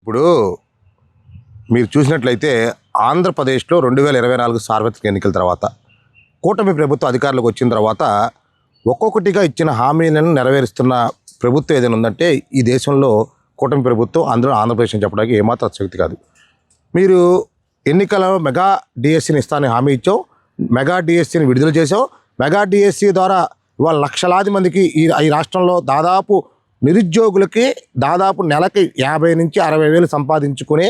ఇప్పుడు మీరు చూసినట్లయితే ఆంధ్రప్రదేశ్లో 2024 సార్వత్రిక ఎన్నికల తర్వాత కూటమి ప్రభుత్వం అధికారంలోకి వచ్చిన తర్వాత ఒక్కొక్కటిగా ఇచ్చిన హామీలను నెరవేరుస్తున్న ప్రభుత్వం ఏదైనా ఉందంటే ఈ దేశంలో కూటమి ప్రభుత్వం, అందులో ఆంధ్రప్రదేశ్ అని చెప్పడానికి ఏమాత్రం శక్తి కాదు. మీరు ఎన్నికలలో మెగా డిఎస్సిని ఇస్తానని హామీ ఇచ్చావు, మెగా డిఎస్సిని విడుదల చేసావు. మెగా డిఎస్సి ద్వారా ఇవాళ లక్షలాది మందికి ఈ రాష్ట్రంలో దాదాపు నిరుద్యోగులకి దాదాపు నెలకి 50 నుంచి 60 వేలు సంపాదించుకునే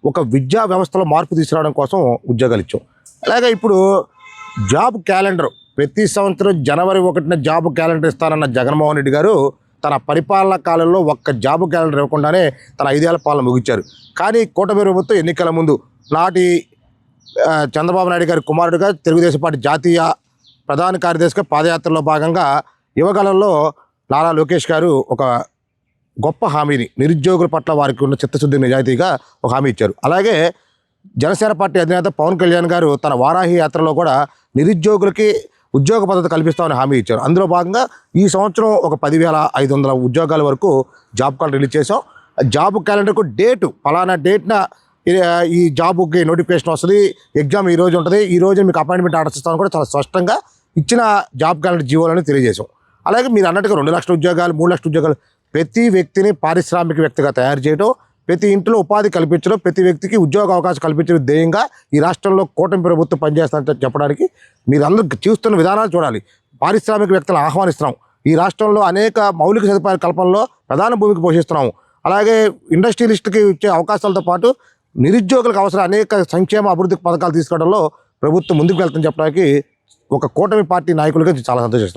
ఒక విద్యా వ్యవస్థలో మార్పు తీసుకురావడం కోసం ఉద్యోగాలు ఇచ్చాం. అలాగే ఇప్పుడు జాబ్ క్యాలెండర్ ప్రతి సంవత్సరం జనవరి 1న జాబ్ క్యాలెండర్ ఇస్తానన్న జగన్మోహన్ రెడ్డి గారు తన పరిపాలన కాలంలో ఒక్క జాబ్ క్యాలెండర్ ఇవ్వకుండానే తన 5 ఏళ్ల పాలన ముగించారు. కానీ కూటమి ప్రభుత్వం ఎన్నికల ముందు నాటి చంద్రబాబు నాయుడు గారి కుమారుడుగా తెలుగుదేశం పార్టీ జాతీయ ప్రధాన కార్యదర్శిగా పాదయాత్రలో భాగంగా యువగలంలో నారా లోకేష్ గారు ఒక గొప్ప హామీని నిరుద్యోగుల పట్ల వారికి ఉన్న చిత్తశుద్ధి నిజాయితీగా ఒక హామీ ఇచ్చారు. అలాగే జనసేన పార్టీ అధినేత పవన్ కళ్యాణ్ గారు తన వారాహి యాత్రలో కూడా నిరుద్యోగులకి ఉద్యోగ భద్రత కల్పిస్తామని హామీ ఇచ్చారు. అందులో భాగంగా ఈ సంవత్సరం ఒక 10,500 ఉద్యోగాల వరకు జాబ్ కార్డు రిలీజ్ చేసాం. జాబ్ క్యాలెండర్కు డేటు ఫలానా డేట్న ఈ జాబ్కి నోటిఫికేషన్ వస్తుంది, ఎగ్జామ్ ఈరోజు ఉంటుంది, ఈరోజు మీకు అపాయింట్మెంట్ ఆర్డర్స్ ఇస్తామని కూడా చాలా స్పష్టంగా ఇచ్చిన జాబ్ క్యాలెండర్ జీవోలని తెలియజేశాం. అలాగే మీరు అన్నట్టుగా 2 లక్షల ఉద్యోగాలు, 3 లక్షల ఉద్యోగాలు, ప్రతి వ్యక్తిని పారిశ్రామికవేత్తగా తయారు చేయడం, ప్రతి ఇంట్లో ఉపాధి కల్పించడం, ప్రతి వ్యక్తికి ఉద్యోగ అవకాశం కల్పించడం ధ్యేయంగా ఈ రాష్ట్రంలో కూటమి ప్రభుత్వం పనిచేస్తుందని చెప్పడానికి మీరు అందరూ చూస్తున్న విధానాలు చూడాలి. పారిశ్రామికవేత్తలను ఆహ్వానిస్తున్నాం. ఈ రాష్ట్రంలో అనేక మౌలిక సదుపాయాల కల్పనలో ప్రధాన భూమిక పోషిస్తున్నాము. అలాగే ఇండస్ట్రియలిస్ట్కి ఇచ్చే అవకాశాలతో పాటు నిరుద్యోగులకు అవసరం అనేక సంక్షేమ అభివృద్ధి పథకాలు తీసుకోవడంలో ప్రభుత్వం ముందుకు వెళ్తుందని చెప్పడానికి ఒక కూటమి పార్టీ నాయకులుగా చాలా సంతోషిస్తాం.